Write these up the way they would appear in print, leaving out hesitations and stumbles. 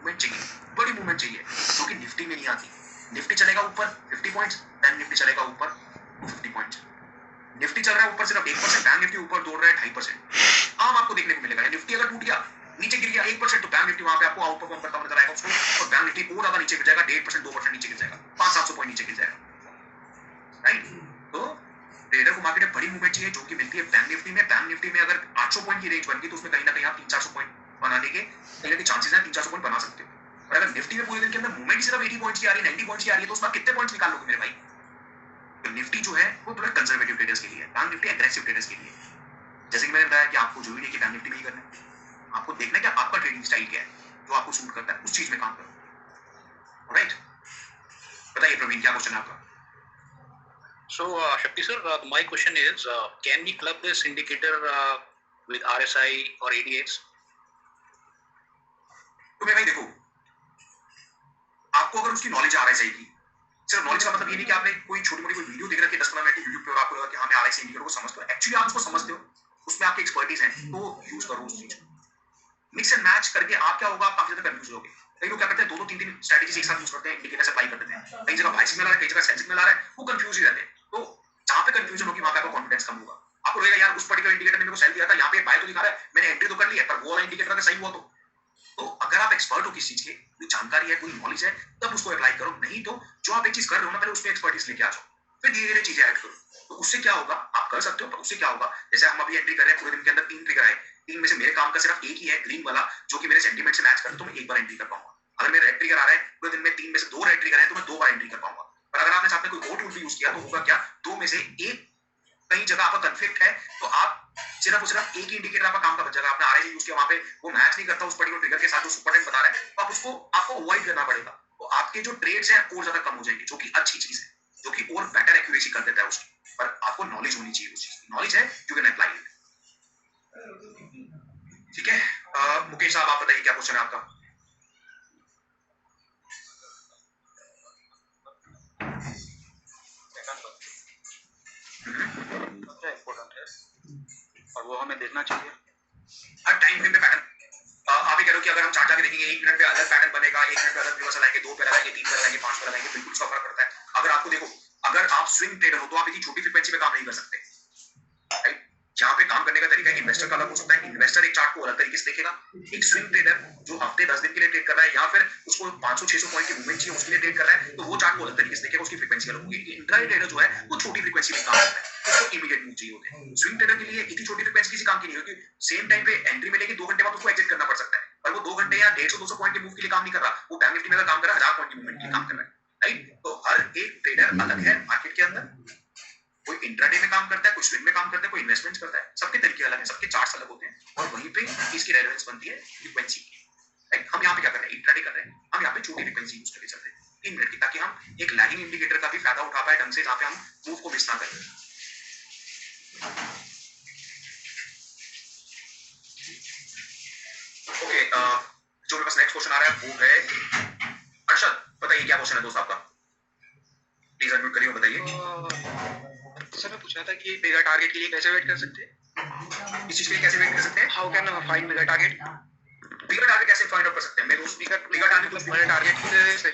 Movement चाहिए, बड़ी movement चाहिए, जो कि निफ्टी में नहीं आती। निफ्टी चलेगा ऊपर 50 पॉइंट्स, बैंक निफ्टी चलेगा ऊपर 50 पॉइंट्स। निफ्टी चल रहा है ऊपर सिर्फ 1%, बैंक निफ्टी ऊपर दौड़ रहा है 2.5%। आम आपको देखने को मिलेगा। निफ्टी अगर टूट गया, नीचे गिर गया 1%, तो बैंक निफ्टी वहां पे आपको आउट परफॉर्म करता हुआ नजर आएगा उसको, और बैंक निफ्टी और ज्यादा नीचे गिर जाएगा, 1.5% 2% नीचे गिर जाएगा, 500-700 पॉइंट नीचे गिर जाएगा। राइट? तो ट्रेडर को मार्केट में बड़ी मूवमेंट चाहिए, जो कि मिलती है बैंक निफ्टी में। बैंक निफ्टी में अगर 800 पॉइंट की रेंज बन गई, तो उसमें कहीं ना कहीं आप 300-400 पॉइंट बनाने के कहीं ना चांसेस हैं, 300-400 पॉइंट बना सकते हो। और अगर निफ्टी में पूरे दिन के अंदर मूवमेंट ही सिर्फ 80 पॉइंट्स की आ रही है, 90 पॉइंट्स की आ रही है, तो उसमें कितने पॉइंट्स निकाल लोगे मेरे भाई? तो निफ्टी जो है वो थोड़ा कंजर्वेटिव ट्रेडर्स के लिए है, बैंक निफ्टी एग्रेसिव ट्रेडर्स के लिए। जैसे कि मैंने बताया कि आपको जरूरी है कि बैंक निफ्टी में ही करना है, आपको देखना है कि आपका ट्रेडिंग स्टाइल क्या है, जो आपको सूट करता है, उस चीज में काम करो। राइट? बताइए प्रवीण, क्या क्वेश्चन है आपका? So, Shakti sir, my question is, can we club this indicator with RSI or ADX? तो मैं भाई देखो, आपको अगर उसकी नॉलेज RSI की, सिर्फ नॉलेज का मतलब ये नहीं कि आपने कोई छोटी मोटी कोई वीडियो देख रखी है 10-15 मिनट की यूट्यूब पे और आपको लगा कि हाँ मैं RSI इंडिकेटर को समझता हूँ, एक्चुअली आप उसको समझते हो, उसमें आपकी एक्सपर्टीज है, तो यूज करो उस चीज को। मिक्स एंड मैच करके आप क्या होगा, आप काफी ज्यादा कंफ्यूज होगे। कई लोग क्या करते हैं, 2-3 स्ट्रेटजीज एक साथ यूज करते हैं, इंडिकेटर अप्लाई कर देते हैं, कई जगह बाय सिग्नल आ रहा है, कई जगह सेल सिग्नल आ रहा है, वो कंफ्यूज ही रहते हैं। तो जहां पे कंफ्यूजन होगी वहां पे आपका कॉन्फिडेंस कम होगा। आपको लगेगा यार उस पर्टिकुलर इंडिकेटर ने मेरे को सेल दिया था, यहाँ पे बाय तो दिखा रहा है, मैंने एंट्री तो कर ली है, पर वो वाला इंडिकेटर अगर सही हुआ तो अगर आप एक्सपर्ट हो किसी चीज के, कोई जानकारी है, कोई नॉलेज है, तब उसको अप्लाई करो। नहीं तो जो आप एक चीज कर रहे हो ना, पहले उसमें एक्सपर्टीज लेके आ जाओ, फिर धीरे धीरे चीजें ऐड करो। तो उससे क्या होगा, आप कर सकते हो, पर उससे क्या होगा, जैसे हम अभी एंट्री कर रहे हैं, पूरे दिन के अंदर 3 ट्रिगर आए, 3 में से मेरे काम का सिर्फ एक ही है ग्रीन वाला, जो कि मेरे सेंटीमेंट से मैच करता है, तो मैं एक बार एंट्री कर पाऊंगा। अगर मेरा रेड ट्रिगर आ रहा है, पूरे दिन में 3 में से 2 रेड ट्रिगर है, तो मैं 2 बार एंट्री कर पाऊंगा। पर अगर आपने साथ में कोई और टूल भी यूज किया, तो होगा क्या, 2 में से एक कई जगह आपका कन्फ्लिक्ट है, तो आप सिर्फ एक ही इंडिकेटर आपका काम का बच जाएगा। आपने RSI यूज किया, वहां पे वो मैच नहीं करता उस पर्टिकुलर ट्रिगर के साथ जो सुपर ट्रेंड बता रहा है, तो आपको अवॉइड करना पड़ेगा। तो आपके जो ट्रेड्स हैं और ज्यादा कम हो जाएंगे, जो कि अच्छी चीज है, जो कि और बेटर एक्यूरेसी कर देता है उसकी। पर आपको नॉलेज होनी चाहिए, उस चीज की नॉलेज है, यू कैन अप्लाई इट। ठीक है, मुकेश साहब आप बताइए क्या क्वेश्चन है आपका? इम्पोर्टेंट है और वो हमें देखना चाहिए हर टाइम फ्रेम पे पैटर्न। आप ही कह रहे हो कि अगर हम चार्ट जाके देखेंगे 1 मिनट पे अलग पैटर्न बनेगा, 1 मिनट पे अलग रिवर्सल आएंगे, 2 पे लगाएंगे, 3 पे लगाएंगे, 5 पे लगाएंगे, बिल्कुल उसका फर्क पड़ता है। अगर आपको देखो, अगर आप स्विंग ट्रेडर हो, तो आप इतनी छोटी फ्रीक्वेंसी पे काम नहीं कर सकते। राइट? यहाँ पे काम करने का तरीका इन्वेस्टर का अलग हो सकता है। इन्वेस्टर एक चार्ट को अलग तरीके से देखेगा। एक स्विंग ट्रेडर जो हफ्ते 10 दिन के लिए ट्रेड कर रहा है, या फिर उसको 500-600 पॉइंट की मूवमेंट चाहिए, उसके लिए ट्रेड कर रहा है, तो वो चार्ट को अलग तरीके से देखेगा, उसकी फ्रीक्वेंसी अलग होगी। इंट्राडे ट्रेडर जो है वो छोटी फ्रीक्वेंसी में काम करता है, उसको इमीडिएट मूव चाहिए होते हैं। स्विंग ट्रेडर के लिए इतनी छोटी फ्रीक्वेंसी किसी काम की नहीं होगी। सेम टाइम पे एंट्री मिलेगी, 2 घंटे बाद उसको एग्जिट करना पड़ सकता है, पर वो 2 घंटे या 150-200 पॉइंट के मूव के लिए काम नहीं कर रहा, वो बैंक निफ्टी में अगर काम कर रहा है 1000 पॉइंट की मूवमेंट के लिए काम कर रहा है। राइट? तो हर एक ट्रेडर अलग है मार्केट के अंदर। कोई इंट्राडे में काम करता है, कोई स्विंग में काम करता है, कोई इन्वेस्टमेंट्स करता है, सबके तरीके अलग हैं, सबके चार्ट्स अलग होते हैं, और वहीं पे इसकी रेलेवेंस बनती है फ्रीक्वेंसी की। राइट? हम यहाँ पे क्या कर रहे हैं, इंट्राडे कर रहे हैं, हम यहाँ पे छोटी फ्रीक्वेंसी यूज करके चल रहे हैं 3 मिनट की, ताकि हम एक लैगिंग इंडिकेटर का भी फायदा उठा पाए ढंग से, जहाँ पे हम मूव को मिस ना करें। ओके, जो मेरे पास नेक्स्ट क्वेश्चन आ रहा है वो है अर्शद। बताइए क्या क्वेश्चन है दोस्त आपका? प्लीज अनम्यूट करिए, बताइए। सर मैं पूछ रहा था कि मेगा टारगेट के लिए कैसे वेट कर सकते हैं? इस चीज के लिए कैसे वेट कर सकते हैं? How can I find mega target? Bigger target कैसे फाइंड आउट कर सकते हैं? मेरे दोस्त बिगर टारगेट मतलब बड़े टारगेट से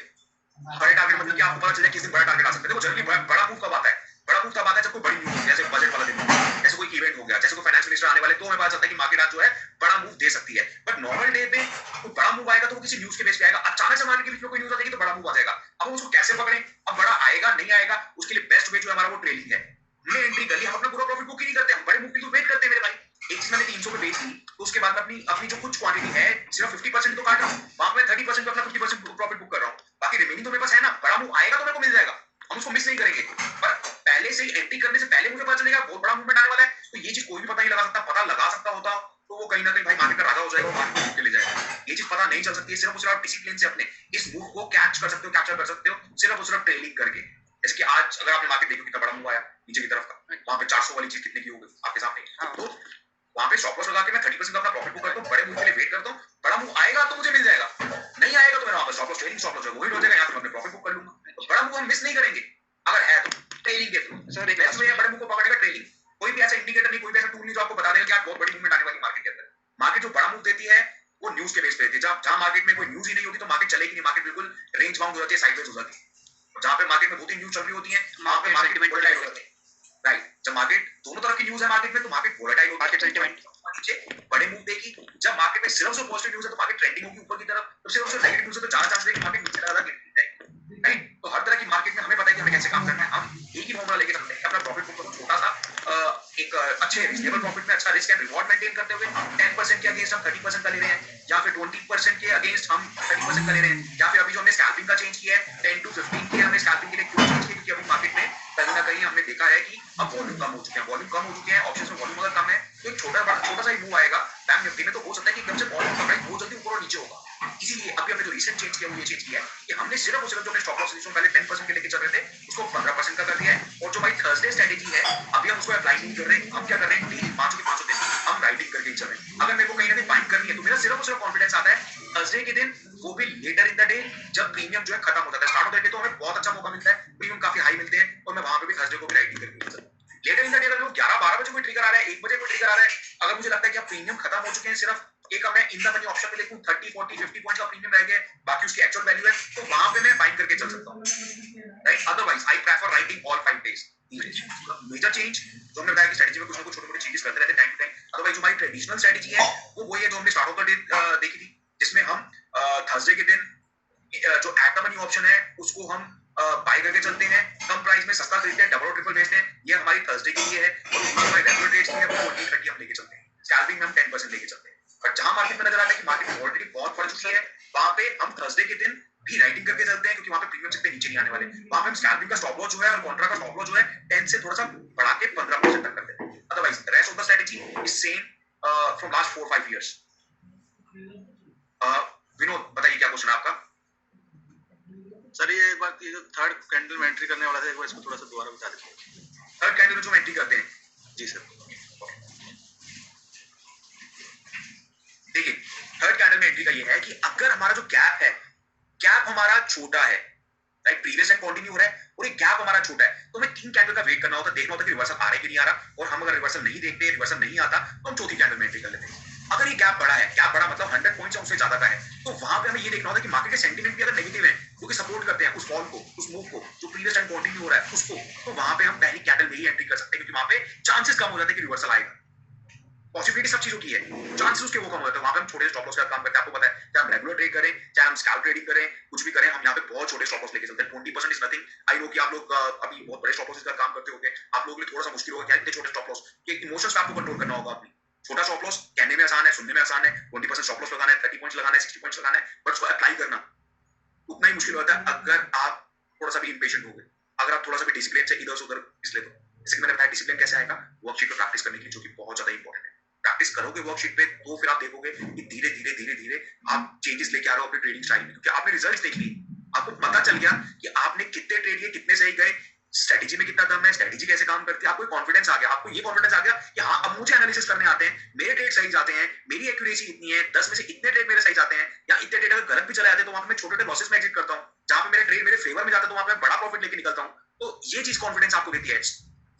बड़े टारगेट मतलब कि आपको पता चले किस दिन बड़ा टारगेट आ सकता है। देखो जनरली बड़ा मूव कब आता है? बड़ा मूव तब आता है जब कोई बड़ी न्यूज हो, जैसे बजट वाला दिन हो गया, जैसे कोई इवेंट हो गया, जैसे कोई फाइनेंस मिनिस्टर आने वाले, तो हमें पता चलता है कि मार्केट आज जो है बड़ा मूव दे सकती है। बट नॉर्मल डे पे कोई बड़ा मूव आएगा तो वो किसी न्यूज के बेस पे आएगा। अचानक से मार्केट के बीच में कोई न्यूज आ जाएगी तो बड़ा मूव आ जाएगा। अब हम उसको कैसे पकड़ें? अब बड़ा आएगा नहीं आएगा, उसके लिए बेस्ट वे जो है हमारा वो ट्रेडिंग है। हमने एंट्री कर ली, हम अपना पूरा प्रॉफिट बुक ही नहीं करते, हम बड़े मूव के लिए वेट करते हैं मेरे भाई। एक चीज मैंने 300 पे बेच ली, तो उसके बाद अपनी अपनी जो कुछ क्वांटिटी है सिर्फ 50% तो काट रहा हूँ, वहां पे 30% पे अपना 50% प्रॉफिट बुक कर रहा हूँ, बाकी रिमेनिंग तो मेरे पास है ना। बड़ा मूव आएगा तो मेरे को मिल जाएगा, हम उसको मिस नहीं करेंगे। पर पहले से ही एंट्री करने से पहले मुझे पता चलेगा बहुत बड़ा मूवमेंट आने वाला है, तो ये चीज कोई भी पता नहीं लगा सकता। पता लगा सकता होता तो वो कहीं ना कहीं भाई मार्केट का राजा हो जाएगा, मार्केट को ले जाएगा। ये चीज पता नहीं चल सकती है, सिर्फ और सिर्फ डिसिप्लिन से अपने इस मूव को कैच कर सकते हो, कैप्चर कर सकते हो सिर्फ और सिर्फ ट्रेलिंग करके। इसके आज अगर आपने मार्केट देखो कितना बड़ा मूव आया नीचे की तरफ का, वहां पे 400 वाली चीज कितने की हो गई आपके सामने। तो वहां पे स्टॉप लॉस लगा के मैं 30% का अपना प्रॉफिट बुक करता हूँ, बड़े मूव के लिए वेट करता हूँ। बड़ा मूव आएगा तो मुझे मिल जाएगा, नहीं आएगा तो मेरा वहां पर stop loss trailing stop loss वही हो जाएगा, यहाँ पे मैं अपने प्रॉफिट बुक कर लूंगा। तो बड़ा मूव हम मिस नहीं करेंगे अगर है तो ट्रेलिंग के थ्रू। सर एक बेस्ट वे है बड़े मूव को पकड़ने का ट्रेलिंग। कोई भी ऐसा इंडिकेटर नहीं, कोई भी ऐसा टूल नहीं जो आपको बता देगा कि आज बहुत बड़ी मूवमेंट आने वाली मार्केट के अंदर। मार्केट जो बड़ा मूव देती है वो न्यूज के बेस पे देती है। जहां मार्केट में कोई न्यूज ही नहीं होती तो मार्केट चलेगी नहीं, मार्केट बिल्कुल रेंज बाउंड हो जाती है, साइडवेज हो जाती है। जहाँ पे मार्केट में 2-3 न्यूज चल रही होती है वहां पे मार्केट वोलेटाइल हो जाती है, राइट। जब मार्केट दोनों तरफ की न्यूज है मार्केट में तो मार्केट वोलेटाइल होती है, मार्केट सेंटीमेंट नीचे बड़े मूव देगी। जब मार्केट में सिर्फ पॉजिटिव न्यूज है तो मार्केट ट्रेंडिंग होगी ऊपर की तरफ, तो सिर्फ नेगेटिव न्यूज है तो ज्यादा चांस है कि मार्केट नीचे ज्यादा गिरती जाएगी, राइट। तो हर तरह की मार्केट में हमें पता है कि हमें कैसे काम करना है। हम एक ही फॉर्मूला लेके चलते हैं, अपना प्रॉफिट बुक को छोटा सा एक अच्छे रीजनेबल प्रॉफिट में अच्छा रिस्क एंड रिवॉर्ड मेंटेन करते हुए 10% के अगेंस्ट हम 30% का ले रहे हैं, या फिर 20% के अगेंस्ट हम 30% का ले रहे हैं, या फिर अभी जो हमने स्कैल्पिंग का चेंज किया है 10 to 15 के हमने स्कैल्पिंग के लिए क्यों चेंज किया, क्योंकि अभी मार्केट में कहीं ना कहीं हमने देखा है कि अब वॉल्यूम कम हो चुके हैं, वॉल्यूम कम हो चुके हैं, ऑप्शंस में वॉल्यूम अगर कम है तो एक छोटा सा ही मूव आएगा बैंक निफ्टी में, तो हो सकता है कि एकदम से वॉल्यूम का प्राइस बहुत जल्दी ऊपर और नीचे होगा। इसीलिए अभी हमने जो रिसेंट चेंज किया वो ये चेंज किया है कि हमने सिर्फ और सिर्फ जो अपने स्टॉप लॉस पोजीशन पहले 10% के लेके चल रहे थे उसको 15% का कर दिया है, और जो भाई थर्सडे स्ट्रेटेजी है अभी हम उसको अप्लाई नहीं कर रहे हैं। हम क्या कर रहे हैं, डेली 5 के 5 दिन हम राइडिंग करके ही चल रहे हैं। अगर मेरे को कहीं ना कहीं बाइंग करनी है तो मेरा सिर्फ और सिर्फ कॉन्फिडेंस आता है थर्सडे के दिन, वो भी लेटर इन द डे जब प्रीमियम जो है खत्म हो जाता है। स्टार्ट होते हैं तो हमें बहुत अच्छा मौका मिलता है, प्रीमियम काफी हाई मिलते हैं, और मैं वहां पे भी थर्सडे को भी राइडिंग करके चलता हूं। लेटर इन द डे अगर 11-12 बजे कोई ट्रिगर आ रहा है, 1 बजे कोई ट्रिगर आ रहा है, अगर मुझे लगता है कि अब प्रीमियम खत्म हो चुके हैं, सिर्फ एक मैं इन द मनी ऑप्शन में देखूं 30 40 50 पॉइंट्स का प्रीमियम रह गया, बाकी उसकी एक्चुअल वैल्यू है, तो वहां पे मैं बाइंग करके चल सकता हूं, right. Otherwise I prefer writing all 5 days. Major change जो हमने बताया कि स्ट्रेटजी में कुछ ना कुछ छोटे-मोटे चेंजेस करते रहते हैं टाइम टू टाइम। अदरवाइज जो हमारी ट्रेडिशनल स्ट्रेटजी है वो वही है जो हमने स्टार्ट ऑफ द डे देखी थी, जिसमें हम थर्सडे के दिन जो एट द मनी ऑप्शन है उसको हम बाय करके चलते हैं, कम प्राइस में सस्ता खरीदते हैं, डबल और ट्रिपल बेचते हैं। ये हमारी थर्सडे के लिए है, और उसमें हमारे रेगुलर ट्रेड्स के लिए वो 20-30 हम लेके चलते हैं, स्कैल्पिंग में हम 10% लेके चलते हैं। बट जहां मार्केट में नजर आता है कि मार्केट ऑलरेडी बहुत बढ़ चुकी है, वहां पे हम थर्सडे के दिन भी राइटिंग करके चलते हैं, क्योंकि वहां पे प्रीमियम से नीचे नहीं आने वाले। वहां पे हम स्कैल्पिंग का स्टॉप लॉस जो है और कॉन्ट्रा का स्टॉप लॉस जो है 10 से थोड़ा सा बढ़ा के 15% तक कर देते हैं। Otherwise rest of the strategy is same from last 4-5 years. Vinod बताइए क्या क्वेश्चन है आपका? सर ये बात, ये जो थर्ड कैंडल में एंट्री करने वाला था, एक बार इसको थोड़ा सा दोबारा बता दीजिए। थर्ड कैंडल में जो एंट्री करते हैं, जी सर। देखिए थर्ड कैंडल में एंट्री का ये है कि अगर हमारा जो गैप है, गैप हमारा छोटा है, राइट, प्रीवियस एंड कंटिन्यू हो रहा है और एक गैप हमारा छोटा है, तो हमें 3 कैंडल का वेट करना होता है, देखना होता है कि रिवर्सल आ रहा है कि नहीं आ रहा, और हम अगर रिवर्सल नहीं देखते, रिवर्सल नहीं आता, तो हम चौथी कैंडल में एंट्री कर लेते हैं। अगर ये गैप बड़ा है, गैप बड़ा मतलब 100 पॉइंट्स या उससे ज्यादा का है, तो वहां पे हमें ये देखना होता है कि मार्केट के सेंटीमेंट भी अगर नेगेटिव है, जो कि सपोर्ट करते हैं उस फॉल को, उस मूव को जो प्रीवियस एंड कंटिन्यू हो रहा है उसको, तो वहां पे हम पहली कैंडल में ही एंट्री कर सकते हैं, क्योंकि वहां पे चांसेस कम हो जाते हैं कि रिवर्सल आएगा। पॉसिबिलिटी सब चीजों की है, चांसेस उसके वो कम हो जाते हैं, वहां पे हम छोटे स्टॉप लॉस का काम करते हैं। आपको पता है, चाहे हम रेगुलर ट्रेड करें, चाहे हम स्कैल्प ट्रेडिंग करें, कुछ भी करें, हम यहाँ पे बहुत छोटे स्टॉप लॉस लेके चलते हैं। 20% इज नथिंग। आई नो कि आप लोग अभी बहुत बड़े स्टॉप लॉस का काम करते होंगे, आप लोगों के लिए थोड़ा सा मुश्किल होगा क्या इतने छोटे स्टॉप लॉस, कि इमोशंस पे आपको कंट्रोल करना होगा अपनी। छोटा स्टॉप लॉस कहने में आसान है, सुनने में आसान है, 20% स्टॉप लॉस लगाना है, 30 पॉइंट्स लगाना है, 60 पॉइंट्स लगाना है, बट उसको अप्लाई करना उतना ही मुश्किल होता है अगर आप थोड़ा सा भी इंपेशेंट हो गए, अगर आप थोड़ा सा भी डिसिप्लिन से इधर से उधर पिछले। तो जैसे कि मैंने बताया, डिसिप्लिन कैसे आएगा, वर्कशीट पर प्रैक्टिस करने के लिए, जो कि बहुत ज्यादा इंपॉर्टेंट है। प्रैक्टिस करोगे वर्कशीट पे तो फिर आप देखोगे कि धीरे धीरे धीरे धीरे आप चेंजेस लेके आ रहे हो अपने ट्रेडिंग स्टाइल में, क्योंकि आपने रिजल्ट्स देख लिए, आपको पता चल गया कि आपने कितने ट्रेड लिए, कितने सही गए, स्ट्रेटजी में कितना दम है, स्ट्रेटजी कैसे काम करती है, आपको कॉन्फिडेंस आ गया। आपको ये कॉन्फिडेंस आ गया कि हाँ अब मुझे एनालिसिस करने आते हैं, मेरे ट्रेड सही जाते हैं, मेरी एक्यूरेसी इतनी है, 10 में से इतने ट्रेड मेरे सही जाते हैं, या इतने ट्रेड अगर गलत भी चले जाते हैं तो वहां पे मैं छोटे छोटे लॉसेस में एग्जिट करता हूँ, जहां पे मेरे ट्रेड मेरे फेवर में जाता है तो वहां पे बड़ा प्रॉफिट लेके निकलता हूँ। तो ये चीज कॉन्फिडेंस आपको देती है।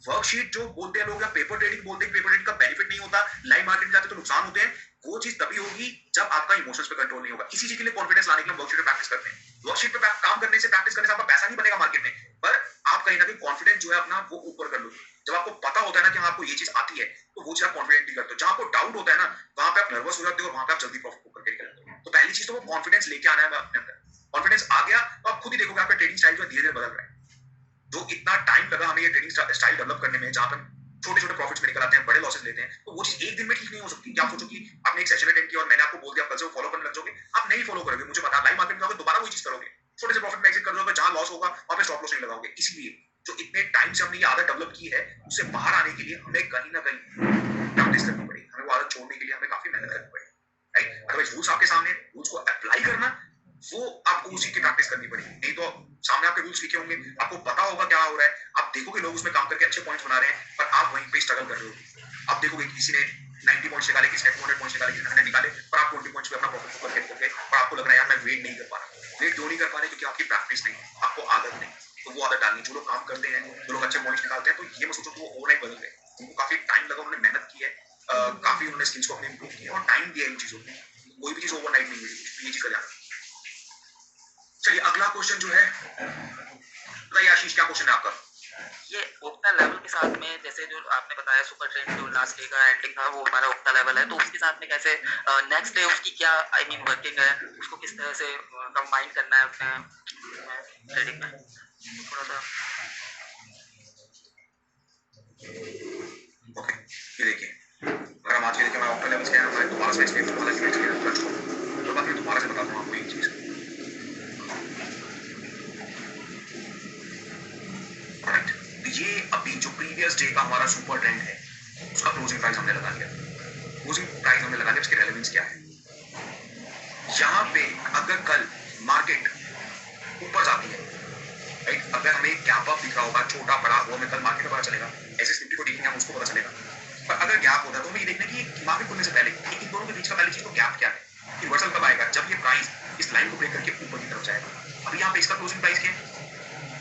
वर्कशीट जो बोलते हैं लोग, या पेपर ट्रेडिंग बोलते हैं, पेपर ट्रेडिंग का बेनिफिट नहीं होता, लाइव मार्केट में जाते तो नुकसान होते हैं, वो चीज तभी होगी जब आपका इमोशंस पे कंट्रोल नहीं होगा। इसी चीज के लिए कॉन्फिडेंस लाने के लिए वर्कशीट पे प्रैक्टिस करते हैं। वर्कशीट पे काम करने से, प्रैक्टिस करने से आपका पैसा नहीं बनेगा मार्केट में, पर आप कहीं ना कहीं कॉन्फिडेंस जो है अपना वो ऊपर कर लो। जब आपको पता होता है ना कि हाँ आपको ये चीज आती है, तो वो चीज आप कॉन्फिडेंटली करते हो। जहां आपको डाउट होता है ना, वहां पे आप नर्वस हो जाते हो और वहां पे आप जल्दी प्रॉफिट बुक करके निकलते हो। तो पहली चीज तो वो कॉन्फिडेंस लेके आना है अपने अंदर। कॉन्फिडेंस आ गया तो आप खुद ही देखोगे आपका ट्रेडिंग स्टाइल जो धीरे धीरे बदल रहा है। जो इतना टाइम लगा हमें ये ट्रेडिंग स्टाइल डेवलप करने में, जहां पर छोटे छोटे प्रॉफिट्स में निकल आते हैं, बड़े लॉसेस लेते हैं, तो वो चीज एक दिन में ठीक नहीं हो सकती। क्या आप सोचो कि आपने एक सेशन अटेंड किया और मैंने आपको बोल दिया कल से वो फॉलो करने लग जाओगे, आप नहीं फॉलो करोगे। मुझे पता, लाइव मार्केट में जाओगे दोबारा वही चीज करोगे, छोटे से प्रॉफिट में एग्जिट कर दोगे, जहां लॉस होगा वहां पे स्टॉप लॉस नहीं लगाओगे। इसलिए जो इतने टाइम से हमने ये आदत डेवलप की है, उससे बाहर आने के लिए हमें कहीं ना कहीं प्रैक्टिस करनी पड़ेगी, हमें वो आदत छोड़ने के लिए हमें काफी मेहनत करनी पड़ेगी, राइट। अदरवाइज रूल्स आपके सामने, रूल्स को अप्लाई करना वो आपको उसी की प्रैक्टिस करनी पड़ेगी। नहीं तो सामने आपके रूल्स लिखे होंगे, आपको पता होगा क्या हो रहा है, आप देखोगे लोग उसमें काम करके अच्छे पॉइंट्स बना रहे हैं, पर आप वहीं पे स्ट्रगल कर रहे हो। आप देखोगे किसी ने 90 पॉइंट्स निकाले, किसी ने 200 पॉइंट्स निकाले, किसी ने 100 निकाले, पर आप 20 पॉइंट्स पे अपना प्रॉफिट करके निकल गए, और आपको लग रहा है यार मैं वेट नहीं कर पा रहा। वेट क्यों नहीं कर पा रहे? क्योंकि आपकी प्रैक्टिस नहीं, आपको आदत नहीं। तो वो आदत डालनी। जो लोग काम करते हैं, जो लोग अच्छे पॉइंट्स निकालते हैं, तो ये मैं सोचो कि वो ओवरनाइट बदल गए। उनको काफी टाइम लगा, उन्होंने मेहनत की है, काफी उन्होंने स्किल्स को अपने इंप्रूव किया और टाइम दिया इन चीजों को। कोई भी चीज ओवरनाइट नहीं हुई, तो ये चीज का ध्यान। क्वेश्चन जो है, बताइए आशीष क्या क्वेश्चन है आपका? ये ओक्टा लेवल के साथ में, जैसे जो आपने बताया सुपर ट्रेंड जो लास्ट डे का एंडिंग था वो हमारा ओक्टा लेवल है, तो उसके साथ में कैसे नेक्स्ट डे उसकी क्या आई मीन वर्किंग है, उसको किस तरह से कंबाइन करना है अपने ट्रेडिंग में, थोड़ा सा। ओके, ये देखिए, अगर हम आज के देखें हमारा ओक्टा लेवल्स क्या है, मैं दोबारा से एक्सप्लेन करूंगा, तो बात मैं दोबारा से बताता हूँ आपको एक चीज। राइट, ये अभी जो प्रीवियस डे का हमारा सुपर ट्रेंड है उसका क्लोजिंग प्राइस हमने लगा लिया। क्लोजिंग प्राइस हमने लगा लिया, उसकी रेलेवेंस क्या है? यहाँ पे अगर कल मार्केट ऊपर जाती है, राइट, अगर हमें गैप अप दिख रहा होगा छोटा बड़ा, वो हमें कल मार्केट में पता चलेगा। ऐसे निफ्टी को देखेंगे हम, उसको पता चलेगा। पर अगर गैप होता है तो हमें ये देखना कि मार्केट खुलने से पहले इन दोनों के बीच का पहली चीज तो गैप क्या है, रिवर्सल कब आएगा? जब ये प्राइस इस लाइन को ब्रेक करके ऊपर की तरफ जाएगा। अभी यहाँ पे इसका क्लोजिंग प्राइस क्या है?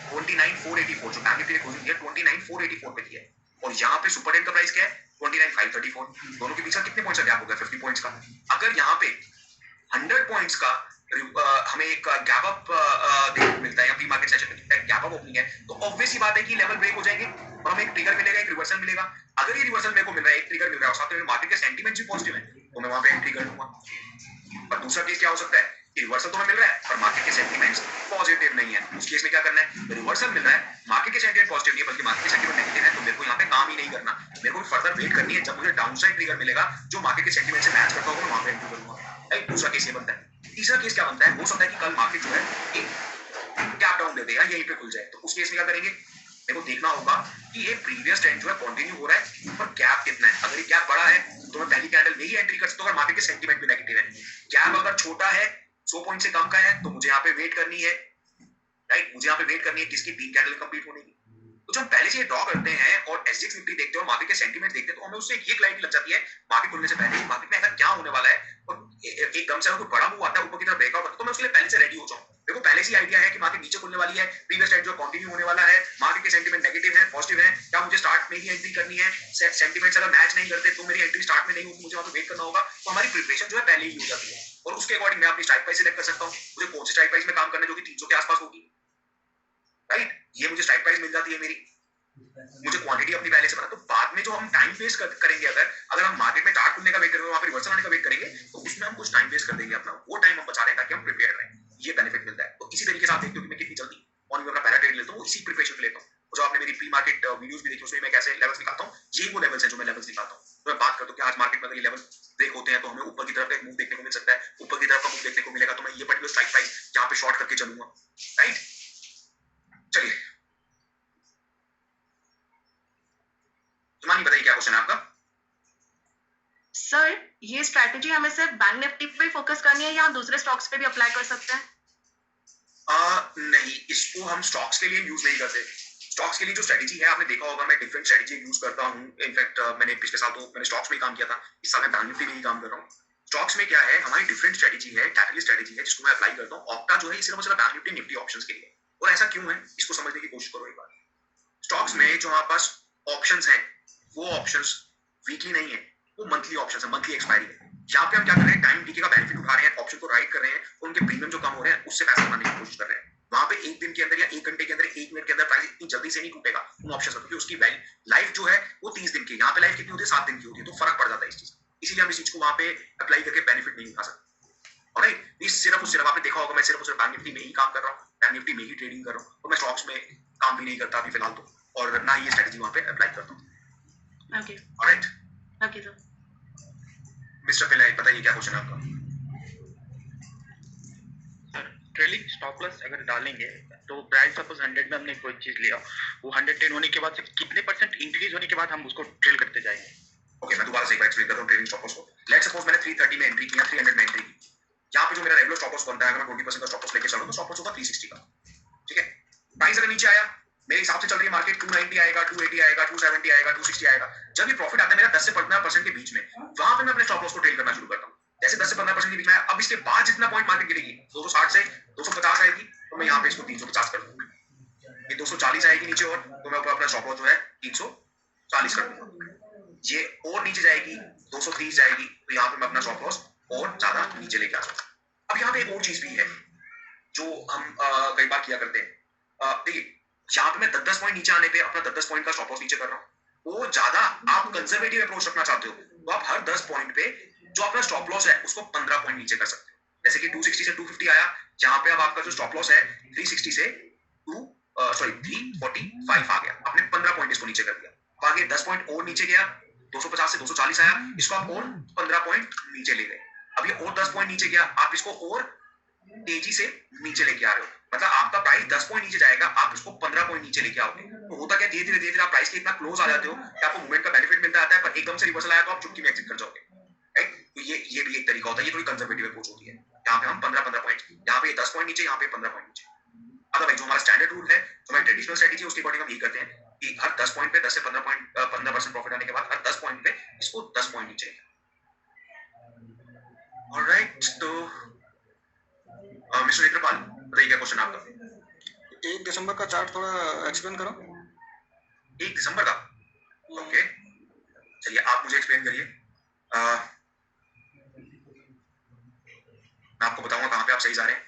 29,484, जो बैंक निफ्टी ने क्लोजिंग किया 29,484 पे किया है। और यहाँ पे सुपर ट्रेंड का प्राइस क्या है? 29,534। दोनों के बीच का कितने पॉइंट्स का गैप हो गया? 50 पॉइंट्स का। अगर यहाँ पे 100 पॉइंट्स का हमें एक गैप अप देखने को मिलता है या प्री मार्केट सेशन में गैप अप ओपनिंग है, तो ऑब्वियस सी बात है कि लेवल ब्रेक हो जाएंगे और हमें एक ट्रिगर मिलेगा, एक रिवर्सल मिलेगा। अगर ये रिवर्सल मेरे को मिल रहा है, एक ट्रिगर मिल रहा है और साथ में मार्केट के सेंटीमेंट भी पॉजिटिव है, तो मैं वहां पे एंट्री कर लूंगा। पर दूसरा केस क्या हो सकता है कि रिवर्सल तो हमें मिल रहा है पर मार्केट के सेंटीमेंट्स पॉजिटिव नहीं है। उस केस में क्या करना है? रिवर्सल मिल रहा है, मार्केट के सेंटीमेंट पॉजिटिव नहीं है बल्कि मार्केट के सेंटीमेंट नेगेटिव है, तो मेरे को यहाँ पे काम ही नहीं करना। मेरे को फर्दर वेट करनी है, जब मुझे डाउनसाइड ट्रिगर मिलेगा जो मार्केट के सेंटीमेंट से मैच करता होगा, मैं वहां पे एंट्री करूंगा। राइट, दूसरा केस ये बनता है। तीसरा केस क्या बनता है? हो सकता है कि कल मार्केट जो है एक गैप डाउन दे दे या यहीं पे खुल जाए, तो उस केस में क्या करेंगे? मेरे को देखना होगा कि ये प्रीवियस ट्रेंड जो है कंटिन्यू हो रहा है, पर गैप कितना है। अगर ये गैप बड़ा है तो मैं पहली कैंडल में ही एंट्री कर सकता हूँ। अगर मार्केट के सेंटीमेंट भी नेगेटिव है, गैप अगर छोटा है 100 पॉइंट से कम का है, तो मुझे यहाँ पे वेट करनी है। राइट, मुझे यहाँ पे वेट करनी है किसकी? 3 कैंडल कंप्लीट होने की। तो जब हम पहले से ड्रॉ करते हैं और एसजीएक्स निफ्टी देखते हैं और मार्केट के सेंटीमेंट देखते हैं, तो हमें उससे ये क्लैरिटी लग जाती है मार्केट खुलने से पहले मार्केट में ऐसा क्या होने वाला है, और एकदम से अगर कोई बड़ा मूव आता है ऊपर की तरफ ब्रेकआउट होता है, तो मैं उसके लिए पहले से रेडी हो जाऊं। मेरे को पहले से आइडिया है कि मार्केट नीचे खुलने वाली है, प्रीवियस ट्रेंड जो कंटिन्यू होने वाला है, मार्केट के सेंटीमेंट नेगेटिव है पॉजिटिव है, क्या मुझे स्टार्ट में ही एंट्री करनी है? सेंटीमेंट्स अगर मैच नहीं करते तो मेरी एंट्री स्टार्ट में नहीं होगी, मुझे वहां पे वेट करना होगा। तो हमारी प्रिपरेशन जो है पहले ही हो जाती है और उसके अकॉर्डिंग मैं अपनी स्ट्राइक प्राइस सिलेक्ट कर सकता हूं। मुझे कौन सी स्ट्राइक प्राइस में काम करना है, जो कि 300 के आसपास होगी। राइट, ये मुझे स्ट्राइक प्राइस मिल जाती है मेरी, मुझे क्वांटिटी अपनी पहले से पता। तो बाद में जो हम टाइम वेस्ट करेंगे, अगर हम मार्केट में चार्ट खुलने का वेट करेंगे, वहां पे रिवर्सल आने का वेट करेंगे, तो उसमें हम कुछ टाइम वेस्ट कर देंगे अपना। वो टाइम हम बचा रहे हैं ताकि हम प्रिपेयर रहें, ये बेनिफिट मिलता है। तो इसी तरीके से आप देखते हो कि मैं कितनी जल्दी मॉर्निंग में अपना पहला ट्रेड लेता हूँ, इसी प्रिपरेशन पे लेता हूँ। जो आपने मेरी प्री मार्केट वीडियोस भी देखी, उसमें मैं कैसे लेवल्स निकालता हूँ, ये वो लेवल्स हैं जो मैं लेवल्स निकालता हूँ। तो मैं बात करता हूँ कि आज मार्केट में अगर ये लेवल ब्रेक होते हैं तो हमें ऊपर की तरफ एक मूव देखने को मिल सकता है, ऊपर की तरफ का मूव देखने को मिलेगा, तो मैं ये पर्टिकुलर स्ट्राइक प्राइस यहाँ पे शॉर्ट करके चलूंगा। राइट, चलिए तुमानी बताइए क्या क्वेश्चन है आपका? सर, ये स्ट्रैटेजी हमें सिर्फ बैंक निफ्टी पे फोकस करनी है या दूसरे स्टॉक्स पे भी अप्लाई कर सकते हैं? नहीं, इसको हम स्टॉक्स के लिए यूज नहीं करते। स्टॉक्स के लिए जो स्ट्रेटजी है, आपने देखा होगा मैं डिफरेंट स्ट्रेटजी यूज करता हूँ। इनफैक्ट मैंने पिछले साल तो मैंने स्टॉक्स में ही काम किया था, इस साल मैं बैंक निफ्टी में ही काम कर रहा हूँ। स्टॉक्स में क्या है, हमारी डिफरेंट स्ट्रेटजी है, कैटेगरी स्ट्रेटजी है, जिसको मैं अप्लाई करता हूँ। ऑक्टा जो है सिर्फ बैंक निफ्टी निफ्टी ऑप्शंस के लिए। और ऐसा क्यों है, इसको समझने की कोशिश करो एक बार। स्टॉक्स में जो हमारे पास ऑप्शंस हैं, वो ऑप्शंस वीकली नहीं है, वो मंथली ऑप्शंस है, मंथली एक्सपायरी है। यहाँ पे हम क्या कर रहे हैं, टाइम डीके का बेनिफिट उठा रहे हैं, ऑप्शन को राइड कर रहे हैं, उनके प्रीमियम जो कम हो रहे हैं उससे पैसा कमाने की कोशिश कर रहे हैं। वहां पे एक दिन के अंदर या 1 घंटे के अंदर, 1 मिनट के अंदर प्राइस इतनी जल्दी से नहीं टूटेगा उन ऑप्शंस का, क्योंकि उसकी लाइफ जो है वो 30 दिन की। यहाँ पे लाइफ कितनी होती है? 7 दिन की होती है, तो फर्क पड़ जाता है इस चीज। इसीलिए हम इस चीज को वहां पे अप्लाई करके बेनिफिट नहीं उठा सकते। ऑलराइट, इस सिर्फ और सिर्फ आपने देखा होगा मैं सिर्फ और सिर्फ बैंक निफ्टी में ही काम कर रहा हूँ, बैंक निफ्टी में ही ट्रेडिंग कर रहा हूँ, तो मैं स्टॉक्स में काम भी नहीं करता अभी फिलहाल तो, और ना ये स्ट्रेटजी वहां पे अप्लाई करता हूँ। Okay, alright, okay sir. Mister Pillai बताइए क्या क्वेश्चन है आपका? सर, ट्रेलिंग स्टॉप लॉस अगर डालेंगे तो प्राइस सपोज 100 में हमने कोई चीज लिया, वो 110 होने के बाद से कितने % इंक्रीज होने के बाद हम उसको ट्रेल करते जाएंगे? ओके, मैं दोबारा से एक बार एक्सप्लेन करता हूं ट्रेडिंग स्टॉप लॉस को। लेट्स सपोज मैंने 330 में एंट्री किया, 300 में एंट्री की। यहाँ पे जो मेरा रेगुलर स्टॉप लॉस बनता है, अगर मैं 20% का स्टॉप लॉस लेके चलूं तो स्टॉप लॉस होगा 360 का। ठीक है, प्राइस अगर नीचे आया, मेरे हिसाब से चल रही है मार्केट 290 आएगा, 280 आएगा, 270 आएगा, 260 आएगा। जब ये प्रॉफिट आता है मेरा 10 से 15% के बीच में, वहां पे मैं अपने स्टॉप लॉस को ट्रेल करना शुरू करता हूं। जैसे 10 से 15% के बीच में, अब इसके बाद जितना पॉइंट मार्केट गिरेगी 260 से 250 आएगी, तो मैं यहाँ पे इसको 350 कर दूंगा। ये 240 आएगी नीचे और, तो मैं ऊपर अपना स्टॉप लॉस जो है 340 कर दूंगा। ये और नीचे जाएगी 230 जाएगी, तो यहाँ पे मैं अपना स्टॉप लॉस और ज्यादा नीचे लेके आ सकता हूँ। अब यहाँ पे एक और चीज भी है जो हम कई बार किया करते हैं। देखिए यहाँ पे मैं 10-10 पॉइंट नीचे आने पे अपना 10-10 पॉइंट का स्टॉप लॉस नीचे कर रहा हूँ। वो ज्यादा आप कंजर्वेटिव अप्रोच रखना चाहते हो तो आप हर 10 पॉइंट पे जो अपना स्टॉप लॉस है उसको 15 पॉइंट नीचे कर सकते हो। जैसे कि 260 से 250 आया, यहाँ पे अब आपका जो स्टॉप लॉस है 360 से 345 आ गया, आपने 15 पॉइंट इसको नीचे कर दिया। आगे 10 पॉइंट और नीचे गया, 250 से 240 आया, इसको आप और 15 पॉइंट नीचे ले गए। अब ये और 10 पॉइंट नीचे गया, आप इसको और तेजी से नीचे लेके आ रहे हो, मतलब आपका प्राइस 10 पॉइंट नीचे जाएगा, आप इसको 15 पॉइंट नीचे लेके आओगे। तो होता क्या, धीरे धीरे आप प्राइस के इतना क्लोज आ जाते हो कि आपको मूवमेंट का बेनिफिट मिलता आता है, पर एकदम से रिवर्सल आया तो आप चुटकी में एग्जिट कर जाओगे, राइट। तो ये भी एक तरीका होता है, ये थोड़ी कंजर्वेटिव अप्रोच होती है। यहाँ पे हम 15 पॉइंट, यहाँ पे 10 पॉइंट नीचे, यहाँ पे 15 पॉइंट नीचे। अदरवाइज जो हमारा स्टैंडर्ड रूल है, जो हमारी ट्रेडिशनल स्ट्रेटेजी है, उसके अकॉर्डिंग हम ये करते हैं कि हर 10 पॉइंट पे 10 से 15% प्रॉफिट आने के बाद हर 10 पॉइंट पे इसको 10 पॉइंट नीचे। ऑलराइट, तो मिस्टर नेत्रपाल बताइए क्या क्वेश्चन आपका। 1 दिसंबर का चार्ट थोड़ा एक्सप्लेन करो। 1 दिसंबर का, ओके चलिए आप मुझे एक्सप्लेन करिए। मैं आपको बताऊंगा कहाँ पे आप सही जा रहे हैं,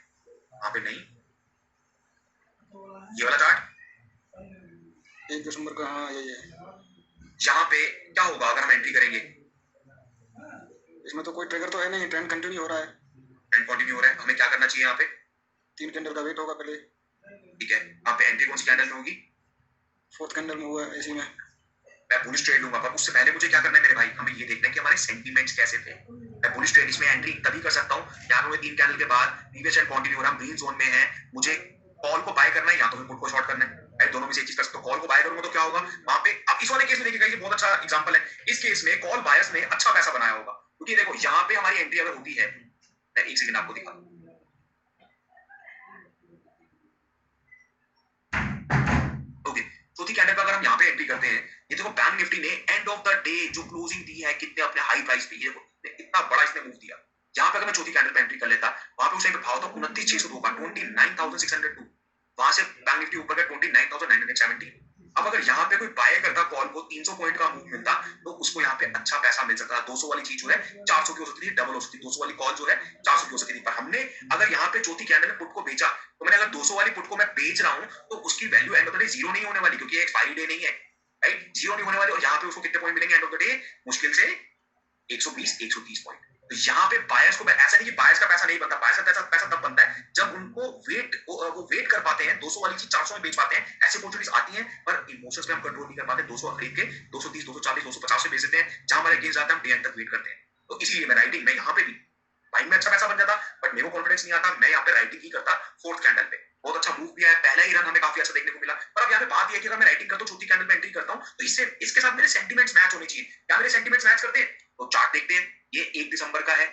कहाँ पे नहीं। ये वाला चार्ट 1 दिसंबर का, हाँ यही है। यहाँ पे क्या होगा अगर हम एंट्री करेंगे, इसमें तो कोई ट्रिगर तो है नहीं, ट्रेंड कंटिन्यू हो रहा है। ट्रेंड कंटिन्यू हो रहा है, हमें क्या करना चाहिए यहाँ पे। 3 कैंडल का वेट होगा पहले, ठीक है। यहाँ पे एंट्री कौन सी कैंडल में होगी, 4th कैंडल में हुआ है इसी में। मैं बुलिश ट्रेड लूंगा, पर उससे पहले मुझे क्या करना है मेरे भाई, हमें ये देखना है कि हमारे सेंटीमेंट्स कैसे थे। मैं बुलिश ट्रेड इसमें एंट्री तभी कर सकता हूँ यहाँ पे 3 कैंडल के बाद प्रीवियस ट्रेंड कंटिन्यू हो रहा है, ग्रीन जोन में है, मुझे कॉल को बाय करना है या तो फिर पुट को शॉर्ट करना है, दोनों में से एक चीज कर सकते हो। कॉल को बाय करूंगा तो क्या होगा वहां पे, अब इस वाले केस में देखिएगा, ये बहुत अच्छा एग्जांपल है। इस केस में कॉल बायर्स ने अच्छा पैसा बनाया होगा, क्योंकि देखो यहाँ पे हमारी एंट्री अगर होती है, मैं एक सेकंड आपको दिखा, ओके चौथी कैंडल पर अगर हम यहाँ पे एंट्री करते हैं, ये देखो बैंक निफ्टी ने एंड ऑफ द डे जो क्लोजिंग दी है कितने अपने हाई प्राइस पे, ये इतना बड़ा इसने मूव दिया। यहाँ पे अगर मैं चौथी कैंडल पे एंट्री कर लेता, वहां पे उस टाइम पे भाव था 29,602 का, 29,602, वहां से बैंक निफ्टी ऊपर गया 29,970। अब अगर यहाँ पे कोई बाय करता कॉल को 300 पॉइंट का मूव मिलता तो उसको यहाँ पे अच्छा पैसा मिल सकता था। 200 वाली चीज जो है 400 की हो सकती थी, डबल हो सकती थी। 200 वाली कॉल जो है 400 की हो सकती थी, पर हमने अगर यहाँ पे चौथी कैंडल में पुट को बेचा, तो मैंने अगर 200 वाली पुट को मैं बेच रहा हूँ तो उसकी value end of the day zero नहीं होने वाली, क्योंकि एक्सपायरी डे नहीं है, राइट, जीरो नहीं होने वाली। और यहाँ पे उसको कितने पॉइंट मिलेंगे एंड ऑफ द डे, मुश्किल से 120-130 पॉइंट। तो यहाँ पे बायर्स को, ऐसा नहीं कि बायर्स का पैसा नहीं बनता, बायर्स का पैसा तब बनता है जब उनको वो वेट कर पाते हैं, 200 वाली चीज 400 में बेच पाते हैं। ऐसे अपॉर्चुनिटीज आती हैं, पर इमोशंस पे हम कंट्रोल नहीं कर पाते। 200 खरीद के 230, 240, 250 में बेच देते हैं, जहां हमारे अगेंस्ट जाता है हम डे एंड तक वेट करते हैं। तो इसीलिए मैं राइटिंग में यहाँ पे भी बाइंग में अच्छा पैसा बन जाता, बट मेरे को कॉन्फिडेंस नहीं आता, मैं यहाँ पे राइटिंग ही करता। 4th कैंडल पे बहुत अच्छा मूव भी है, पहला ही रन हमें काफी अच्छा देखने को मिला। पर अब यहाँ पे बात ये है कि अगर मैं राइटिंग करता हूँ, चौथी कैंडल पे एंट्री करता हूँ, तो इससे इसके साथ मेरे सेंटीमेंट्स मैच होने चाहिए। क्या मेरे सेंटीमेंट्स मैच करते हैं? तो चार्ट देखते हैं, ये 1 दिसंबर का है,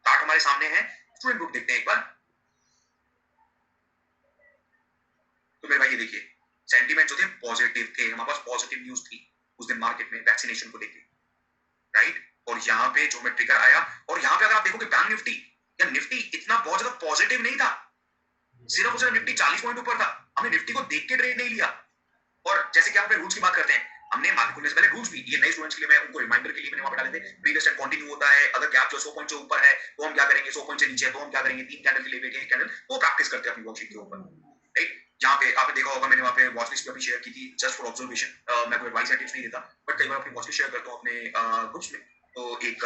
चार्ट हमारे सामने है, स्टूडेंट ग्रुप देखते हैं एक बार। तो मेरे भाई ये देखिए, सेंटीमेंट जो थे पॉजिटिव थे, हमारे पास पॉजिटिव न्यूज थी उस दिन मार्केट में वैक्सीनेशन को लेके, राइट। और यहाँ पे जो मैं ट्रिगर आया, और यहाँ पे अगर आप देखोगे बैंक निफ्टी या निफ्टी इतना बहुत ज्यादा पॉजिटिव नहीं था, सिर्फ और सिर्फ निफ्टी 40 पॉइंट ऊपर था। हमने निफ्टी को देख के ट्रेड नहीं लिया। और जैसे कि आप रूल्स की बात करते हैं, हमने मार्केट खुलने से पहले रूल्स भी, ये नए स्टूडेंट्स के लिए मैं उनको रिमाइंडर के लिए मैंने वहां पे डाले थे, प्रीवियस ट्रेंड कंटिन्यू होता है, अगर गैप जो 100 पॉइंट से ऊपर है तो हम क्या करेंगे, 100 पॉइंट से नीचे है तो हम क्या करेंगे, 3 कैंडल के लिए वेट कैंडल वो प्रैक्टिस करते हैं अपनी वर्कशीट के ऊपर, राइट। यहाँ पे आपने देखा होगा, मैंने वहाँ पे वॉच लिस्ट भी शेयर की थी जस्ट फॉर ऑब्जर्वेशन। मैं कोई एडवाइस या टिप्स नहीं देता, बट कई बार अपनी वॉच लिस्ट शेयर करता हूँ अपने ग्रुप्स में, तो एक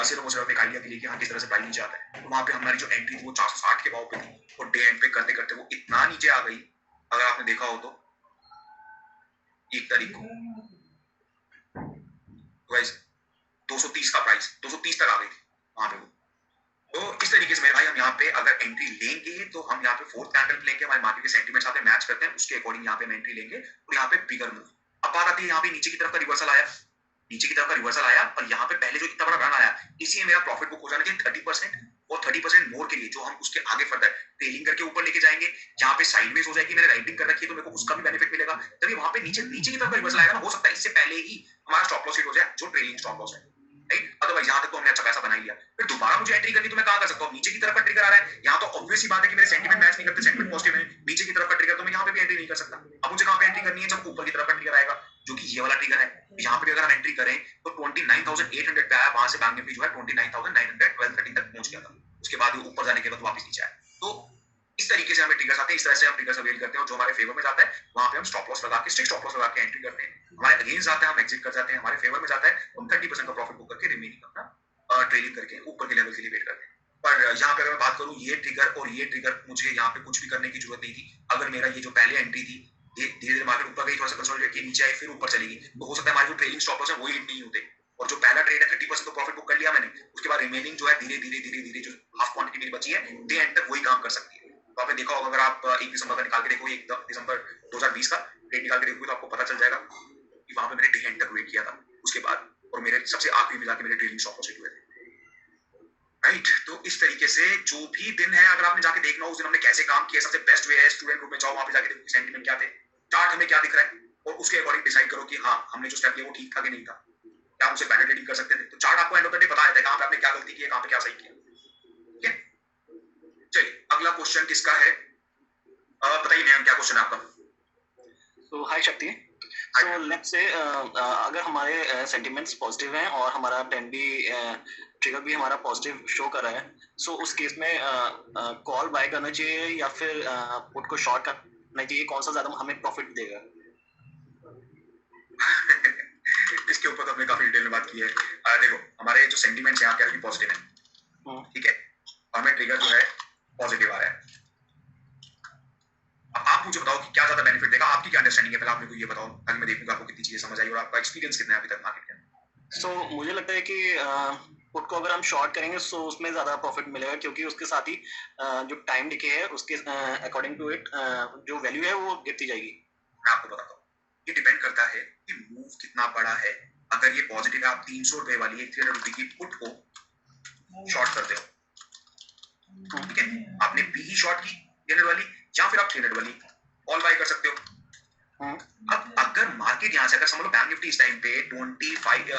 सिर्फ और सिर्फ एक आइडिया के लिए कि हाँ किस तरह से प्राइस नीचे आता है। तो वहाँ पे हमारी जो एंट्री थी वो 460 के भाव पे थी, और डे एंड पे करते करते वो इतना नीचे आ गई, अगर आपने देखा हो तो 1 तारीख को 230 का प्राइस 230 तक आ गई थी वहां पे वो। तो इस तरीके से मेरे भाई हम यहाँ पे अगर एंट्री लेंगे तो हम यहाँ पे 4th कैंडल लेंगे, हमारे मार्केट के सेंटीमेंट्स यहाँ पे मैच करते हैं, उसके अकॉर्डिंग यहाँ पे हम एंट्री लेंगे और यहाँ पे बिगर मूव। अब बात आती है यहाँ पे नीचे की तरफ का रिवर्सल आया, नीचे की तरफ का रिवर्सल आया, और यहाँ पे पहले जो इतना बड़ा रन आया, इसी में मेरा प्रॉफिट बुक हो जाना चाहिए 30% और 30% मोर के लिए, जो हम उसके आगे फर्दर ट्रेलिंग करके ऊपर लेके जाएंगे। यहाँ पे साइडवेज हो जाएगी, मैंने राइटिंग कर रखी है तो मेरे को उसका भी बेनिफिट मिलेगा। तभी वहां पे नीचे की तरफ का रिवर्सल आएगा ना, हो सकता है इससे पहले ही हमारा स्टॉप लॉस हिट हो जाए, जो ट्रेलिंग स्टॉप लॉस है, राइट। अदरवाइज यहाँ तक तो हमने अच्छा पैसा बना लिया, फिर दोबारा मुझे एंट्री करनी तो मैं कहाँ कर सकता हूँ, नीचे की तरफ का ट्रिगर आ रहा है, यहाँ तो ऑब्वियस ही बात है कि मेरे सेंटीमेंट मैच नहीं करते, सेंटीमेंट पॉजिटिव है, नीचे की तरफ का ट्रिगर, तो मैं यहाँ पे भी एंट्री नहीं कर सकता। अब मुझे कहाँ पे एंट्री करनी है, जब ऊपर की तरफ का ट्रिगर आएगा, जो कि ये वाला ट्रिगर है। यहाँ पे भी अगर हम एंट्री करें तो 29,800 पे आया, वहां से बैंक निफ्टी जो है 29,912-13 तक पहुंच गया था। उसके बाद वो ऊपर जाने के बाद वापस नीचे आए। तो इस तरीके से हमें ट्रिगर्स आते हैं, इस तरह से हम ट्रिगर्स अवेल करते हैं और जो हमारे फेवर में जाता है वहां पे हम स्टॉप लॉस लगा के स्ट्रिक्ट स्टॉप लॉस लगा के एंट्री करते हैं। हमारे अगेंस्ट जाता है हम एग्जिट कर जाते हैं, हमारे फेवर में जाता है हम 30% का प्रॉफिट बुक करके रिमेनिंग अपना ट्रेडिंग करके ऊपर के लेवल के लिए वेट करते हैं। पर यहाँ पे अगर मैं बात करूँ ये ट्रिगर मुझे यहाँ पे कुछ भी करने की जरूरत नहीं थी। अगर मेरा ये जो पहले एंट्री थी ये धीरे धीरे मार्केट ऊपर गई, थोड़ा सा कंसोलिडेट किया, नीचे आई, फिर ऊपर चलेगी, तो हो सकता है हमारी जो ट्रेलिंग स्टॉप लॉस है वही हिट नहीं होते और जो पहला ट्रेड है 30% तो प्रॉफिट बुक कर लिया मैंने, उसके बाद रिमेनिंग जो है धीरे धीरे जो हाफ क्वांटिटी मेरी बची है डे एंड तक वही काम कर सकती है। तो आपने देखा होगा, अगर आप 1 दिसंबर का निकाल के देखो, 1 दिसंबर 2020 का ट्रेड निकाल के देखोगे तो आपको पता चल जाएगा कि वहां पे मैंने डे एंड तक वेट किया था उसके बाद, और मेरे सबसे आखिरी मिला के मेरे ट्रेडिंग स्टॉप लॉस हिट हुए थे। राइट, तो इस तरीके से जो भी दिन है अगर आपने जाके देखना हो उस दिन हमने कैसे काम किया, सबसे बेस्ट वे है स्टूडेंट ग्रुप में जाओ, वहां पे जाके देखो सेंटीमेंट क्या थे, चार्ट हमें क्या दिख रहा है और उसके अकॉर्डिंग डिसाइड करो कि हाँ हमने जो स्टेप लिया वो ठीक था कि नहीं था, क्या हम उसे बेटर ट्रेडिंग कर सकते थे। तो चार्ट आपको एंड ऑफ द डे बता देता है कहां पे आपने क्या गलती की है, कहां पे क्या सही किया। ठीक है, चलिए अगला क्वेश्चन किसका है, बताइए मैम क्या क्वेश्चन है आपका। तो हाय शक्ति, सो लेट्स से अगर हमारे सेंटिमेंट्स पॉजिटिव हैं और हमारा 10 भी ट्रिगर भी हमारा पॉजिटिव शो कर रहा है, सो उस केस में कॉल बाय करना चाहिए या फिर पुट को शॉर्ट करना चाहिए, कौन सा ज्यादा हमें प्रॉफिट देगा? इसके ऊपर तो हमने काफी डिटेल में बात की है। देखो हमारे जो सेंटिमेंट्स हैं आपके पॉजिटिव है, ठीक है, और हमें ट्रिगर जो है पॉजिटिव आ रहा है। अब आप मुझे बताओ कि क्या ज्यादा बेनिफिट देगा, आपकी क्या अंडरस्टैंडिंग है, पहले आप मेरे को ये बताओ ताकि मैं देखूंगा आपको कितनी चीजें समझ आई और आपका एक्सपीरियंस कितना है अभी तक मार्केट के अंदर। सो मुझे लगता है कि पुट को अगर हम शॉर्ट करेंगे सो उसमें ज्यादा प्रॉफिट मिलेगा, क्योंकि उसके साथ ही जो टाइम डिके है उसके अकॉर्डिंग टू इट जो वैल्यू है वो गिरती जाएगी। मैं आपको बताता हूँ, ये डिपेंड करता है कि मूव कितना बड़ा है। अगर ये पॉजिटिव है, आप 300 रुपए वाली 300 रुपए की पुट को शॉर्ट करते हो, ठीक है, आपने बी ही शॉर्ट की 300 वाली या फिर आप 300 वाली कॉल बाय कर सकते हो। अब अगर मार्केट यहाँ से अगर समझ लो बैंक निफ्टी इस टाइम पे 25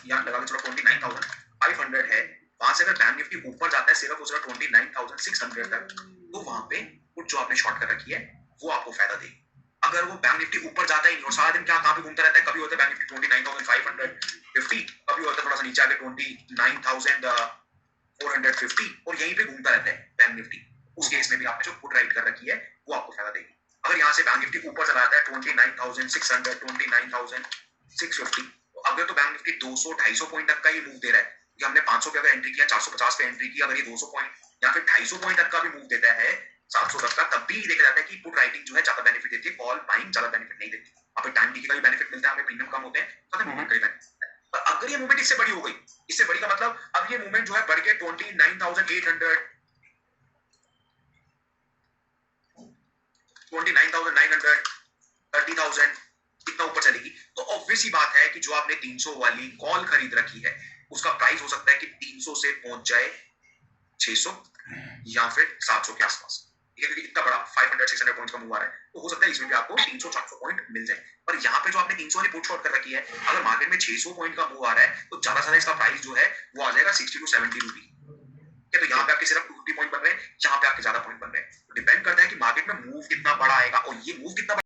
यहाँ लगा के चलो 29,500 है, वहां से अगर बैंक निफ्टी ऊपर जाता है सिर्फ उस 29,600 तक, तो वहां पे पुट जो आपने शॉर्ट कर रखी है वो आपको फायदा देगी। अगर वो बैंक निफ्टी ऊपर जाता ही नहीं और सारा दिन क्या कहां पे घूमता रहता है, कभी होता है बैंक निफ्टी 29,550, कभी होता है थोड़ा सा नीचे आके 29,450 और यहीं पे घूमता रहता है बैंक निफ्टी, उस केस में भी आपने जो पुट राइट कर रखी है वो आपको फायदा देगी। अगर यहाँ से बैंक निफ्टी ऊपर चला जाता है 29,600 29,650, तो अगर तो बैंक निफ्टी 200-250 पॉइंट तक का ही मूव दे रहा है, कि हमने 500 पे अगर एंट्री किया, 450 पे एंट्री की, अगर ये 200 पॉइंट या फिर 250 पॉइंट तक का भी मूव देता है 700 तक का, तब भी देखा जाता है कि पुट राइटिंग जो है ज्यादा बेनिफिट देती है, कॉल बाइंग ज्यादा बेनिफिट नहीं देती। वहाँ पे टाइम डी का भी बेनिफिट मिलता है, हमें प्रीमियम कम होते हैं, ज्यादा मूवमेंट का भी बेनिफिट मिलता है। पर अगर ये मूवमेंट इससे बड़ी हो गई, इससे बड़ी का मतलब अब ये मूवमेंट जो है बढ़ के 29,800 29,900 30,000 इतना ऊपर चलेगी, तो ऑब्वियस ही बात है कि जो आपने 300 वाली कॉल खरीद रखी है उसका प्राइस हो सकता है कि 300 से पहुंच जाए 600 या फिर 700 के आसपास। क्योंकि इतना बड़ा 500-600 पॉइंट्स का मूव आ रहा है, तो हो सकता है इसमें भी आपको 300-400 पॉइंट मिल जाए। पर यहाँ पे जो आपने 300 वाली पुट शॉर्ट कर रखी है, अगर मार्केट में 600 पॉइंट का मूव आ रहा है तो ज्यादा से ज्यादा इसका प्राइस जो है वो आ जाएगा 60 to 70 रुपी। तो यहाँ पे आपके सिर्फ 250 पॉइंट बन रहे हैं, यहाँ पे आपके ज्यादा पॉइंट बन रहे हैं। डिपेंड करता है कि मार्केट में मूव कितना बड़ा आएगा, और ये मूव कितना